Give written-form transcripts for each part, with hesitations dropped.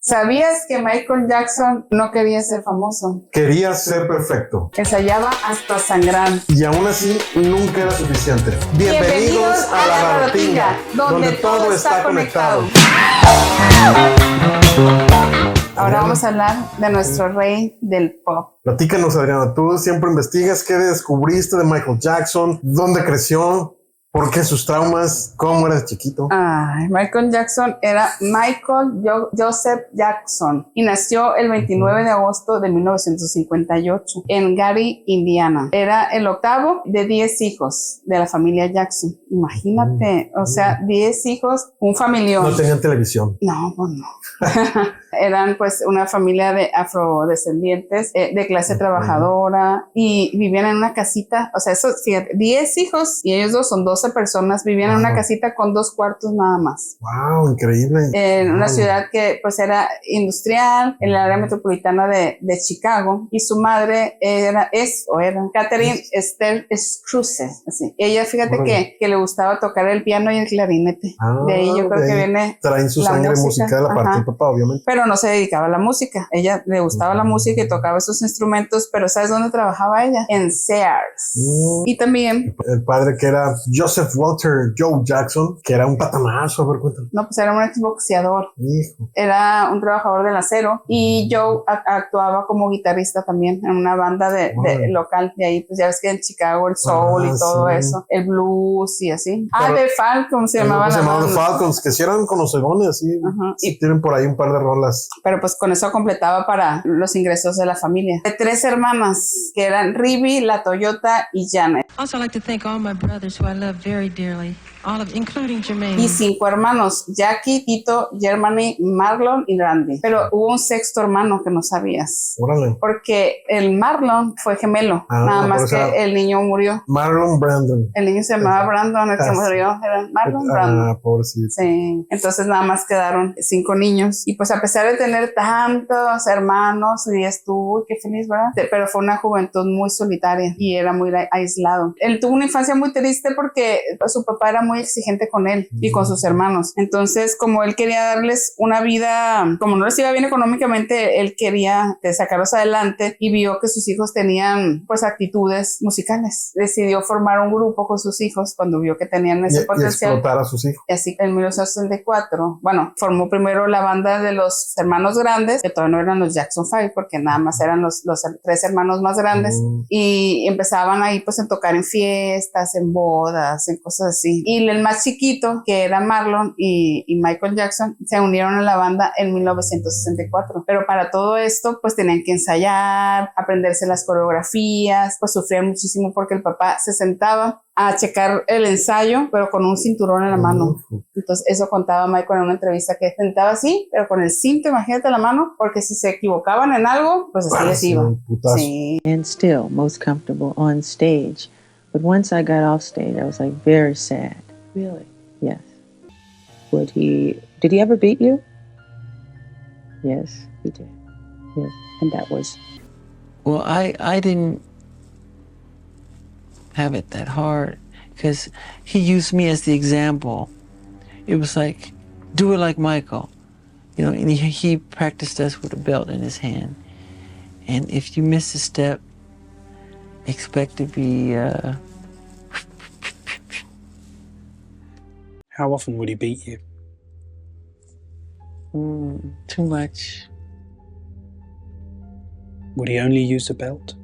¿Sabías que Michael Jackson no quería ser famoso? Quería ser perfecto. Ensayaba hasta sangrar. Y aún así, nunca era suficiente. Bienvenidos a La Barotinga, donde todo está conectado. Ahora vamos a hablar de nuestro rey del pop. Platícanos, Adriana, tú siempre investigas qué descubriste de Michael Jackson, dónde creció, por qué sus traumas, cómo era de chiquito. Michael Jackson era Michael Joseph Jackson y nació el 29 de agosto de 1958 en Gary, Indiana. Era el octavo de 10 hijos de la familia Jackson. Imagínate, o sea, 10 hijos, un familión. No tenían televisión. No, pues no. Eran pues una familia de afrodescendientes de clase trabajadora y vivían en una casita, o sea, eso, fíjate, 10 hijos y ellos dos son 12 personas, vivían en una casita con 2 cuartos nada más. Wow, increíble. En una ciudad que pues era industrial, en el área metropolitana de Chicago, y su madre era Catherine Estelle Scruse, así. Ella, fíjate que le gustaba tocar el piano y el clarinete. De ahí yo creo que viene traen su sangre musical, la parte del papá, obviamente. Pero no se dedicaba a la música. Ella le gustaba la música y tocaba esos instrumentos, pero ¿sabes dónde trabajaba ella? En Sears. Y también el padre, que era Joseph Walter Joe Jackson, que era un patanazo. A ver, cuéntame. No, pues era un exboxeador. Hijo. Era un trabajador del acero y Joe actuaba como guitarrista también en una banda de local. De ahí, pues ya ves que en Chicago el soul y todo eso, el blues y así. The Falcons se llamaban. Se llamaban The Falcons, que sí eran conocedones, así. Y tienen por ahí un par de rolas. Pero pues con eso completaba para los ingresos de la familia. De 3 hermanas, que eran Ribby, La Toyota y Janet. Also, I'd like to thank all my brothers who I love very dearly, including Jermaine. Y 5 hermanos, Jackie, Tito, Germany, Marlon y Randy. Pero hubo un 6º hermano que no sabías. Órale. Porque el Marlon fue gemelo, nada más que el niño murió. Marlon Brandon. El niño se llamaba Brandon, el que murió era Marlon Brandon. Pobrecito. Sí, entonces nada más quedaron 5 niños. Y pues a pesar de tener tantos hermanos, y estuvo, qué feliz, ¿verdad? Pero fue una juventud muy solitaria y era muy aislado. Él tuvo una infancia muy triste porque su papá era muy exigente con él y con sus hermanos. Entonces, como él quería darles una vida, como no les iba bien económicamente, él quería sacarlos adelante y vio que sus hijos tenían pues actitudes musicales. Decidió formar un grupo con sus hijos cuando vio que tenían ese potencial. Y explotar a sus hijos. Y así en 1964, bueno, formó primero la banda de los hermanos grandes, que todavía no eran los Jackson 5, porque nada más eran los 3 hermanos más grandes, y empezaban ahí pues a tocar en fiestas, en bodas, en cosas así. Y el más chiquito, que era Marlon y Michael Jackson, se unieron a la banda en 1964. Pero para todo esto, pues tenían que ensayar, aprenderse las coreografías, pues sufrían muchísimo porque el papá se sentaba a checar el ensayo, pero con un cinturón en la mano. Entonces eso contaba Michael en una entrevista, que sentaba así, pero con el cinto, imagínate, la mano, porque si se equivocaban en algo, pues así les iba. Sí. And still most comfortable on stage. But once I got off stage, I was like very sad. Really? Yes. Did he ever beat you? Yes, he did. Yes. And that was... Well, I didn't have it that hard because he used me as the example. It was like, do it like Michael, and he practiced us with a belt in his hand. And if you miss a step, expect to be, How often would he beat you? Too much. Would he only use a belt?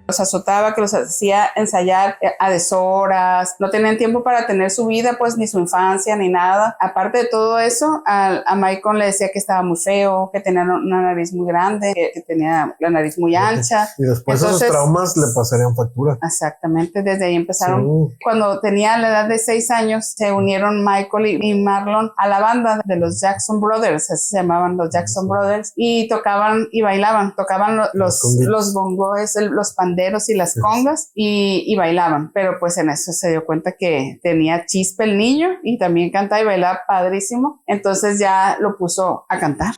Los azotaba, que los hacía ensayar a deshoras, no tenían tiempo para tener su vida, pues ni su infancia, ni nada. Aparte de todo eso, a Michael le decía que estaba muy feo, que tenía una nariz muy grande, que tenía la nariz muy ancha. Y después esos traumas le pasarían factura. Exactamente, desde ahí empezaron. Sí. Cuando tenía la edad de 6 años, se unieron Michael y Marlon a la banda de los Jackson Brothers, así se llamaban los Jackson Brothers, y tocaban y bailaban, tocaban los bongos, los panderos y las congas, y bailaban, pero pues en eso se dio cuenta que tenía chispa el niño y también cantaba y bailaba padrísimo, entonces ya lo puso a cantar.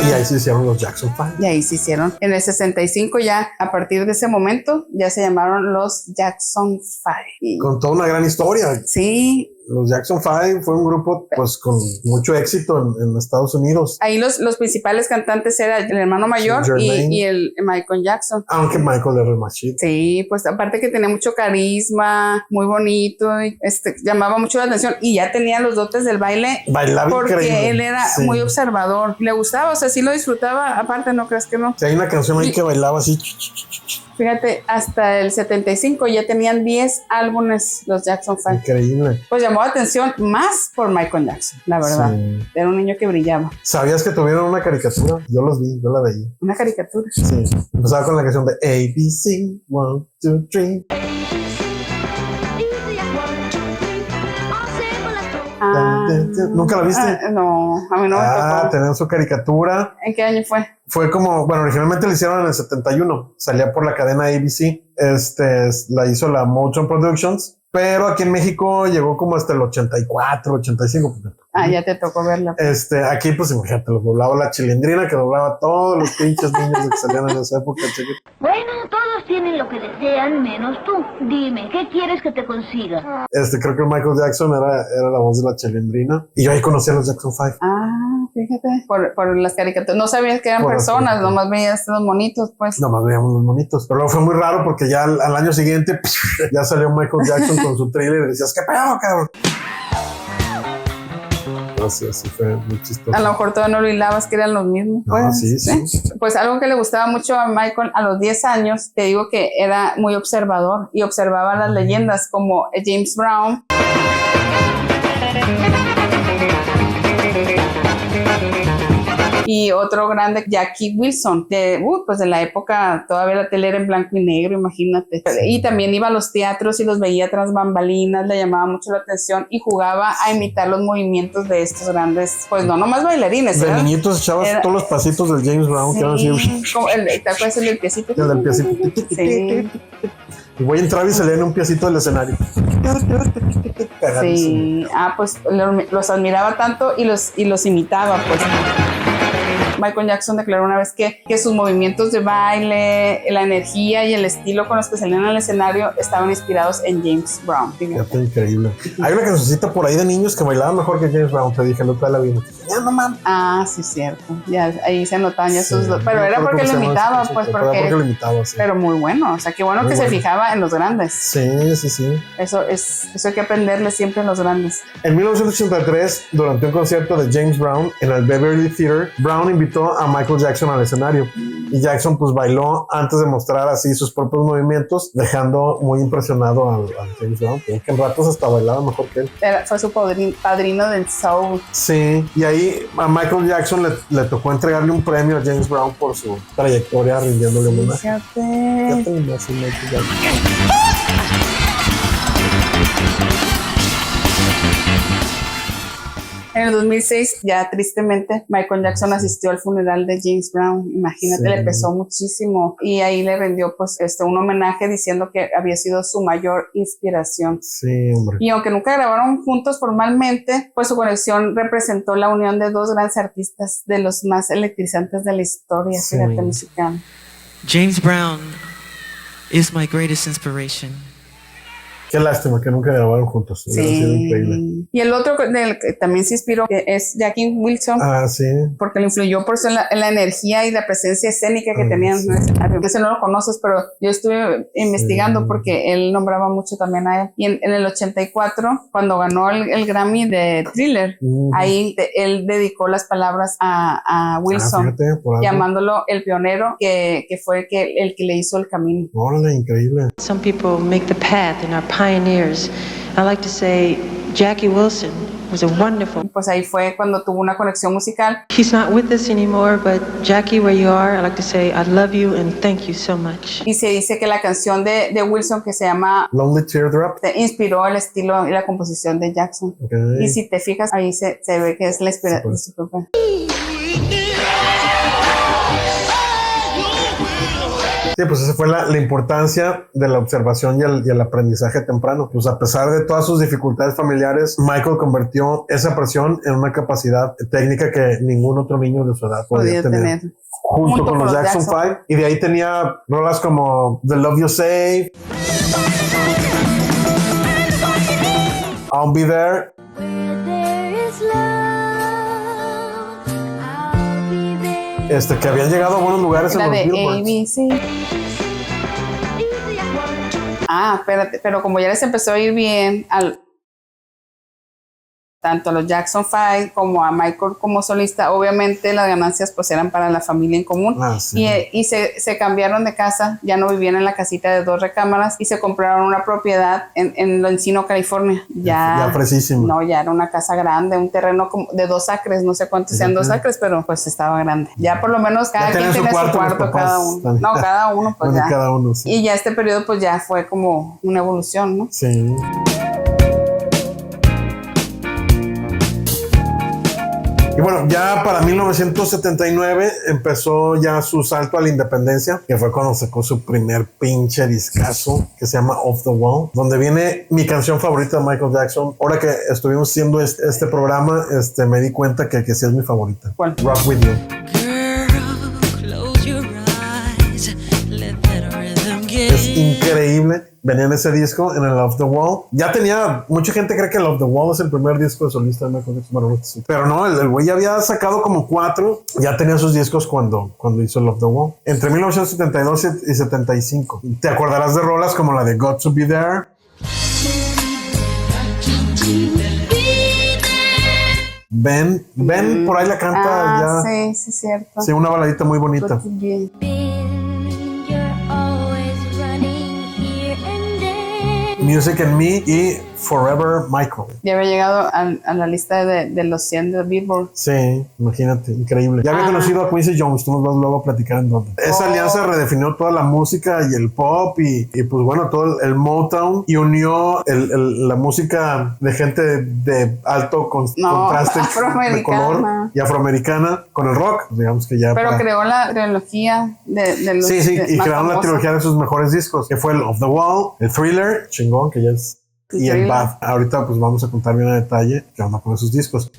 Y ahí se hicieron los Jackson 5. Y ahí se hicieron. En el 65 ya, a partir de ese momento, ya se llamaron los Jackson 5. Y Con toda una gran historia. sí, Los Jackson 5 fue un grupo pues con mucho éxito en Estados Unidos. ahí los principales cantantes eran el hermano mayor Jermaine. y el Michael Jackson. Aunque Michael era el más chido. Sí, pues aparte que tenía mucho carisma, muy bonito, y, llamaba mucho la atención y ya tenía los dotes del baile Bailaba porque increíble. él era Sí. muy observador, le gustaba, o sea, sí lo disfrutaba, aparte no creas que no. Sí, hay una canción ahí que bailaba así. Fíjate, hasta el 75 ya tenían 10 álbumes los Jackson 5. Increíble. Pues llamó la atención más por Michael Jackson, la verdad. Sí. Era un niño que brillaba. ¿Sabías que tuvieron una caricatura? Yo los vi, yo la veía. Una caricatura. Sí. Empezaba con la canción de ABC, 1, 2, 3. Ah, ¿Nunca la viste? no, a mí no me tocó. Tenían su caricatura. ¿En qué año fue? Fue como, bueno, originalmente la hicieron en el 71. Salía por la cadena ABC. La hizo la Motion Productions. Pero aquí en México llegó como hasta el 84, 85. Ah, ya te tocó verla. Aquí, pues imagínate, los doblaba la Chilindrina, que doblaba a todos los pinches niños que salían en esa época. Bueno, todos tienen lo que desean, menos tú. Dime, ¿qué quieres que te consiga? Creo que Michael Jackson era la voz de la Chilindrina. Y yo ahí conocí a los Jackson 5. Ah, fíjate, por las caricaturas. No sabías que eran Por las personas, caricaturas. nomás veías los monitos, pues. Nomás veíamos los monitos. Pero luego fue muy raro porque ya al año siguiente ya salió Michael Jackson con su trailer y decías, ¿qué pedo, cabrón? Así fue muy chistoso. A lo mejor todavía no lo hilabas que eran los mismos. No, Pues, sí. Pues algo que le gustaba mucho a Michael a los 10 años, te digo que era muy observador y observaba las leyendas como James Brown. Y otro grande, Jackie Wilson, pues de la época, todavía la tele era en blanco y negro, imagínate. Y también iba a los teatros y los veía tras bambalinas, le llamaba mucho la atención y jugaba a imitar los movimientos de estos grandes, pues no nomás bailarines. De ¿verdad? niñitos echabas todos los pasitos del James Brown, que eran así. Como ¿te acuerdas el del piecito? El del piecito. Sí. Y voy a entrar y salía en un piecito del escenario. Sí, pues los admiraba tanto y los imitaba, pues. Michael Jackson declaró una vez que sus movimientos de baile, la energía y el estilo con los que salían al escenario estaban inspirados en James Brown. Fíjate, increíble. Hay una cancioncita por ahí de niños que bailaban mejor que James Brown, te dije, no te la vi. Ya no mames. Ah, sí, cierto. Ya ahí se notaban ya sus dos. Pero No era recuerdo porque cómo lo se llama imitaba, esa pues canción, pero era porque lo imitaba, sí. Pero muy bueno, o sea, qué bueno Muy que bueno. se fijaba en los grandes. Sí. Eso hay que aprenderle siempre a los grandes. En 1983, durante un concierto de James Brown en el Beverly Theater, Brown invitó a Michael Jackson al escenario y Jackson pues bailó antes de mostrar así sus propios movimientos, dejando muy impresionado a James Brown, que en ratos hasta bailaba mejor que él. Fue su padrino del soul. Sí, y ahí a Michael Jackson le tocó entregarle un premio a James Brown por su trayectoria rindiéndole homenaje. Fíjate. Fíjate nomás, sí, Michael Jackson. En el 2006, ya tristemente, Michael Jackson asistió al funeral de James Brown. Imagínate, Sí. le pesó muchísimo y ahí le rindió pues un homenaje diciendo que había sido su mayor inspiración. Sí, hombre. Y aunque nunca grabaron juntos formalmente, pues su conexión representó la unión de dos grandes artistas de los más electrizantes de la historia, Sí. fíjate, musical. James Brown is my greatest inspiration. Qué lástima que nunca grabaron juntos. Hubiera sido increíble. Y el otro del que también se inspiró es Jackie Wilson. Ah, sí. Porque lo influyó por la energía y la presencia escénica que tenían sí. en el escenario. Ese no lo conoces, pero yo estuve investigando porque él nombraba mucho también a él. Y en el 84, cuando ganó el Grammy de Thriller, ahí él dedicó las palabras a Wilson, Fíjate, por algo. llamándolo el pionero, que fue el que le hizo el camino. Órale, increíble. Some people make the path and are pioneers. I like to say Jackie Wilson was a wonderful. Pues ahí fue cuando tuvo una conexión musical. He's not with us anymore, but Jackie, where you are, I like to say I love you and thank you so much. Y se dice que la canción de Wilson, que se llama Lonely Teardrop. inspiró el estilo y la composición de Jackson. Okay. Y si te fijas, ahí se ve que es la inspiración de su propia. Sí, pues esa fue la importancia de la observación y el aprendizaje temprano. Pues a pesar de todas sus dificultades familiares, Michael convirtió esa presión en una capacidad técnica que ningún otro niño de su edad podía tener. Junto con los Jackson 5. Y de ahí tenía rolas como The Love You Save, I'll Be There. Que habían llegado a buenos lugares la en los de Billboards. ABC. Espérate, pero como ya les empezó a ir bien tanto a los Jackson 5 como a Michael como solista, obviamente las ganancias pues eran para la familia en común. Sí. Y se cambiaron de casa, ya no vivían en la casita de 2 recámaras y se compraron una propiedad en Encino, California. Ya fresísimo. No, ya era una casa grande, un terreno como de 2 acres, no sé cuántos sean 2 acres, pero pues estaba grande. Ya por lo menos cada quien tiene su cuarto, cada uno. También. No, cada uno pues ya. Cada uno, sí. Y ya este periodo pues ya fue como una evolución, ¿no? Sí. Y bueno, ya para 1979 empezó ya su salto a la independencia, que fue cuando sacó su primer pinche discazo que se llama Off the Wall, donde viene mi canción favorita de Michael Jackson. Ahora que estuvimos haciendo este programa, me di cuenta que sí es mi favorita. ¿Cuál? Rock With You. Es increíble. Venía en ese disco, en el Off the Wall. Ya tenía, mucha gente cree que el Off the Wall es el primer disco de solista de Michael Jackson. Bueno, pero no, el güey ya había sacado como 4. Ya tenía sus discos cuando hizo el Off the Wall. Entre 1972 y 75. Te acordarás de rolas como la de Got to Be There. Ben, por ahí la canta ya. Sí, cierto. Sí, una baladita muy bonita. Music and Me y Forever Michael. Ya había llegado a la lista de los 100 de Billboard. Sí, imagínate, increíble. Ya había conocido a Quincy Jones, tú nos vas luego a platicar en dónde. Esa alianza redefinió toda la música y el pop y pues bueno, todo el Motown y unió la música de gente de alto contraste de color y afroamericana con el rock, digamos que ya. Pero creó la trilogía de los Sí, y crearon la trilogía de sus mejores discos, que fue el Off the Wall, el Thriller, chingón, que ya es, y el Bad. Ahorita pues vamos a contar bien a detalle qué onda con esos discos.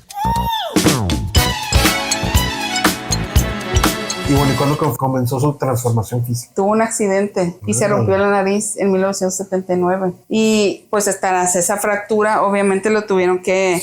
Y bueno, ¿y cuándo comenzó su transformación física? Tuvo un accidente y se rompió la nariz en 1979. Y pues tras esa fractura, obviamente lo tuvieron que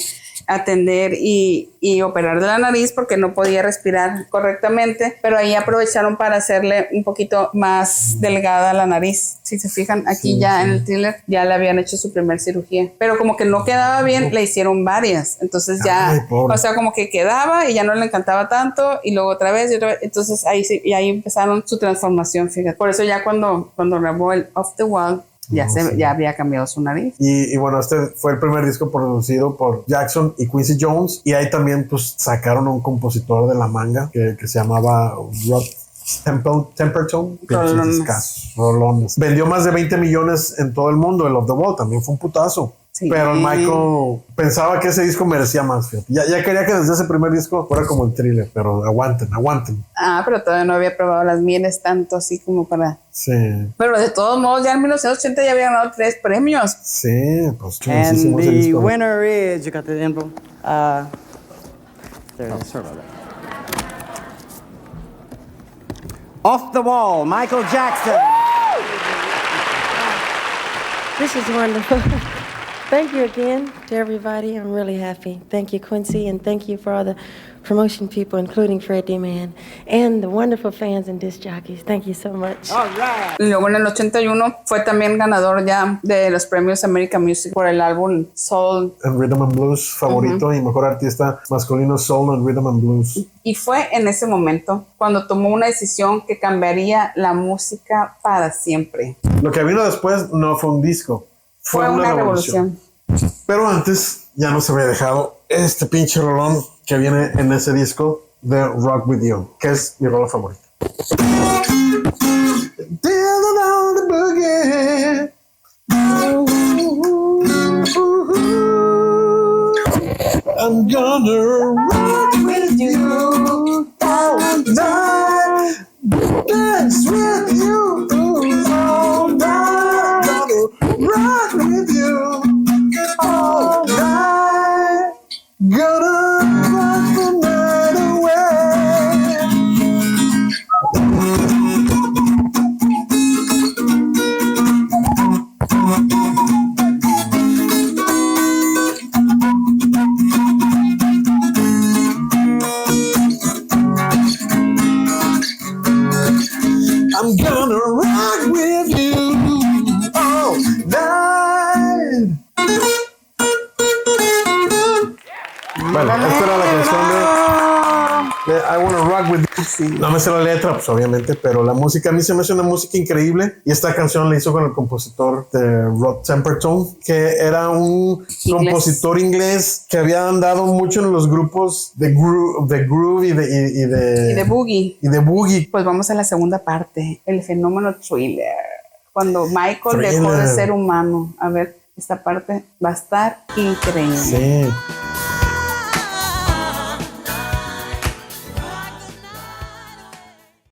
atender y operar de la nariz porque no podía respirar correctamente, pero ahí aprovecharon para hacerle un poquito más delgada la nariz. Si se fijan, aquí en el Thriller ya le habían hecho su primer cirugía, pero como que no quedaba bien, le hicieron varias, entonces ya, o sea, como que quedaba y ya no le encantaba tanto y luego otra vez, entonces ahí empezaron su transformación, fíjate. Por eso ya cuando grabó el Off the Wall, ya había cambiado su nariz. Y bueno, este fue el primer disco producido por Jackson y Quincy Jones. Y ahí también pues sacaron a un compositor de la manga que se llamaba Rod Temperton. Rolones. Vendió más de 20 millones en todo el mundo. El Off the Wall también fue un putazo. Sí. Pero Michael pensaba que ese disco merecía más. Ya quería que desde ese primer disco fuera como el Thriller, pero aguanten. Pero todavía no había probado las mieles tanto así como para... Sí. Pero de todos modos, ya en 1980 ya había ganado 3 premios. Sí, pues chulísimo. And the winner is, you got the info? There it is. Sorry about that. Off the Wall, Michael Jackson. This is wonderful. Thank you again to everybody. I'm really happy. Thank you, Quincy, and thank you for all the promotion people, including Fred D-Man, and the wonderful fans and disc jockeys. Thank you so much. All right. Y luego en el 81 fue también ganador ya de los premios American Music por el álbum Soul and Rhythm and Blues favorito y mejor artista masculino Soul and Rhythm and Blues. Y fue en ese momento cuando tomó una decisión que cambiaría la música para siempre. Lo que vino después no fue un disco. Fue una revolución. Pero antes ya nos había dejado este pinche rolón que viene en ese disco de Rock With You, que es mi rola favorita. I'm gonna rock with you all night, dance with you. all night. Gonna rock with you all night. Gonna rock the night away. I'm gonna rock with you all night. Bueno, esta era la canción de I Wanna Rock With You. No me sé la letra, pues obviamente, pero la música, a mí se me hace una música increíble. Y esta canción la hizo con el compositor de Rod Temperton, que era un compositor inglés que había andado mucho en los grupos de groove y de boogie. Y de boogie. Pues vamos a la segunda parte, el fenómeno Thriller. Cuando Michael dejó de ser humano. A ver, esta parte va a estar increíble. Sí.